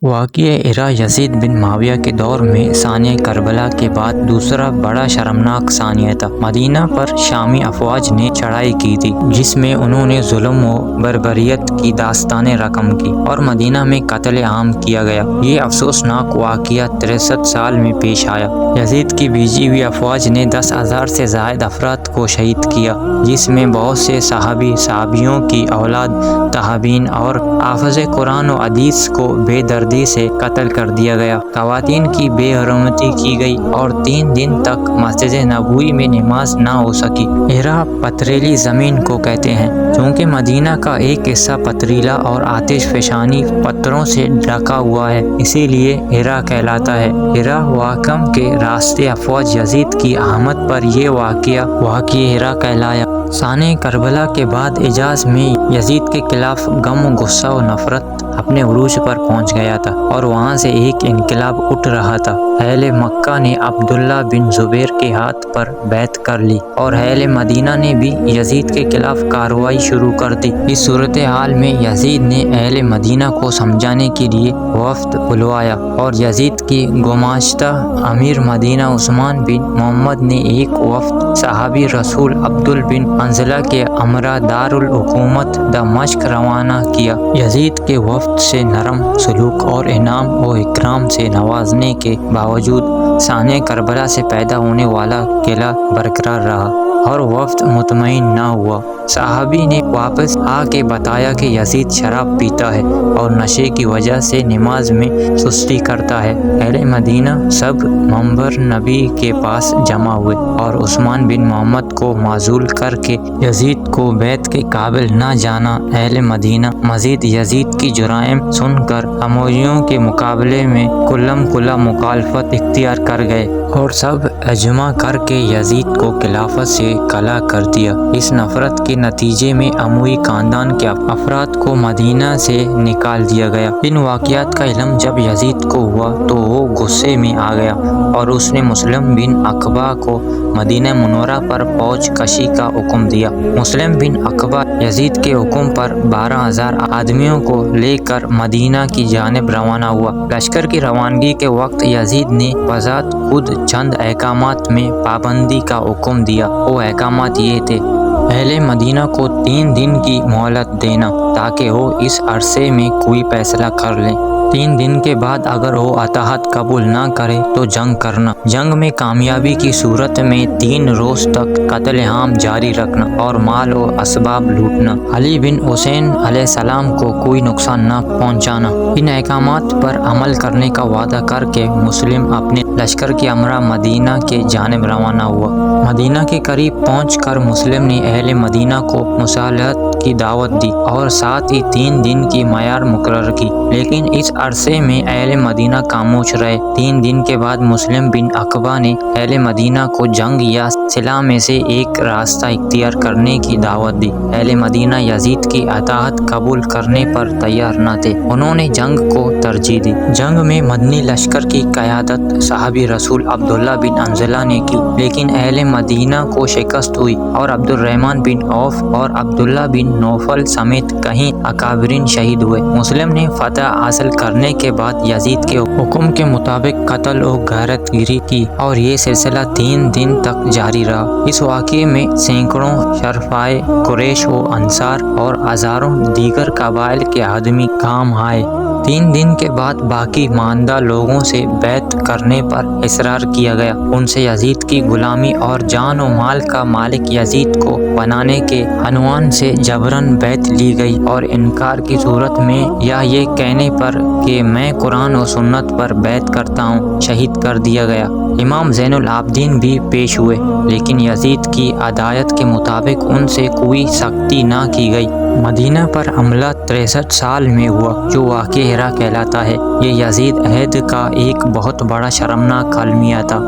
واقعہ ہرا یزید بن معاویہ کے دور میں ثانیہ کربلا کے بعد دوسرا بڑا شرمناک ثانیہ تھا۔ مدینہ پر شامی افواج نے چڑھائی کی تھی جس میں انہوں نے ظلم و بربریت کی داستانیں رقم کی اور مدینہ میں قتل عام کیا گیا۔ یہ افسوسناک واقعہ 63 سال میں پیش آیا۔ یزید کی بھیجی ہوئی افواج نے 10,000 سے زائد افراد کو شہید کیا جس میں بہت سے صحابی، صحابیوں کی اولاد، تابعین اور حافظ قرآن و حدیث کو بے دردی سے قتل کر دیا گیا۔ خواتین کی بے حرمتی کی گئی اور 3 دن تک مسجد نبوی میں نماز نہ ہو سکی۔ ہرا پتھریلی زمین کو کہتے ہیں چونکہ مدینہ کا ایک حصہ پتھریلا اور آتش فشانی پتھروں سے ڈھکا ہوا ہے، اسی لیے ہرا کہلاتا ہے۔ ہرا واقعہ کے راستے افواج یزید کی آمد پر یہ واقعہ ہرا کہلایا۔ ثانیہ کربلا کے بعد حجاز میں یزید کے خلاف غم و غصہ و نفرت اپنے عروج پر پہنچ گیا تھا اور وہاں سے ایک انقلاب اٹھ رہا تھا۔ اہل مکہ نے عبداللہ بن زبیر کے ہاتھ پر بیعت کر لی اور اہل مدینہ نے بھی یزید کے خلاف کارروائی شروع کر دی۔ اس صورتحال میں یزید نے اہل مدینہ کو سمجھانے کے لیے وفد بلوایا اور یزید کی گماشتہ امیر مدینہ عثمان بن محمد نے ایک وفد صحابی رسول عبداللہ بن حنظلہ کے ہمراہ دارالحکومت دمشق روانہ کیا۔ یزید کے وفد سے نرم سلوک اور انعام و اکرام سے نوازنے کے باوجود ثانیہ کربلا سے پیدا ہونے والا قلعہ برقرار رہا اور وفد مطمئن نہ ہوا۔ صحابی نے واپس آ کے بتایا کہ یزید شراب پیتا ہے اور نشے کی وجہ سے نماز میں سستی کرتا ہے۔ اہل مدینہ سب منبر نبی کے پاس جمع ہوئے اور عثمان بن محمد کو معزول کر کے یزید کو بیعت کے قابل نہ جانا۔ اہل مدینہ مزید یزید کی جرائم سن کر امویوں کے مقابلے میں کلم کلا مخالفت اختیار کر گئے اور سب اجماع کر کے یزید کو خلافت سے خلا کر دیا۔ اس نفرت کے نتیجے میں اموی خاندان کے افراد کو مدینہ سے نکال دیا گیا۔ ان واقعات کا علم جب یزید کو ہوا تو وہ غصے میں آ گیا اور اس نے مسلم بن عقبہ کو مدینہ منورہ پر فوج کشی کا حکم دیا۔ مسلم بن عقبہ یزید کے حکم پر 12,000 آدمیوں کو لے کر مدینہ کی جانب روانہ ہوا۔ لشکر کی روانگی کے وقت یزید نے بذات خود چند احکامات میں پابندی کا حکم دیا۔ وہ احکامات یہ تھے: اہل مدینہ کو 3 دن کی مہلت دینا تاکہ وہ اس عرصے میں کوئی فیصلہ کر لیں۔ 3 دن کے بعد اگر وہ اطاعت قبول نہ کرے تو جنگ کرنا۔ جنگ میں کامیابی کی صورت میں 3 روز تک قتل عام جاری رکھنا اور مال و اسباب لوٹنا۔ علی بن حسین علیہ السلام کو کوئی نقصان نہ پہنچانا۔ ان احکامات پر عمل کرنے کا وعدہ کر کے مسلم اپنے لشکر کی ہمراہ مدینہ کے جانب روانہ ہوا۔ مدینہ کے قریب پہنچ کر مسلم نے اہل مدینہ کو مصالحت کی دعوت دی اور ساتھ ہی 3 دن کی معیار مقرر کی، لیکن اس عرصے میں اہل مدینہ خاموش رہے۔ 3 دن کے بعد مسلم بن عقبہ نے اہل مدینہ کو جنگ یا صلح میں سے ایک راستہ اختیار کرنے کی دعوت دی۔ اہل مدینہ یزید کی اطاعت قبول کرنے پر تیار نہ تھے، انہوں نے جنگ کو ترجیح دی۔ جنگ میں مدنی لشکر کی قیادت صحابی رسول عبداللہ بن حنظلہ نے کی، لیکن اہل مدینہ کو شکست ہوئی اور عبد الرحمن بن عوف اور عبداللہ بن نوفل سمیت کئی اکابرین شہید ہوئے۔ مسلم نے فتح حاصل کرنے کے بعد یزید کے حکم کے مطابق قتل و غارت گیری کی اور یہ سلسلہ 3 دن تک جاری رہا۔ اس واقعے میں سینکڑوں شرفائے قریش و انصار اور ہزاروں دیگر قبائل کے آدمی کام آئے۔ 3 دن کے بعد باقی ماندہ لوگوں سے بیعت کرنے پر اصرار کیا گیا۔ ان سے یزید کی غلامی اور جان و مال کا مالک یزید کو بنانے کے عنوان سے جبراً بیعت لی گئی اور انکار کی صورت میں یا یہ کہنے پر کہ میں قرآن و سنت پر بیعت کرتا ہوں شہید کر دیا گیا۔ امام زین العابدین بھی پیش ہوئے لیکن یزید کی ہدایت کے مطابق ان سے کوئی سختی نہ کی گئی۔ مدینہ پر حملہ 63 سال میں ہوا جو واقعہ ہرا کہلاتا ہے۔ یہ یزید عہد کا ایک بہت بڑا شرمناک المیہ تھا۔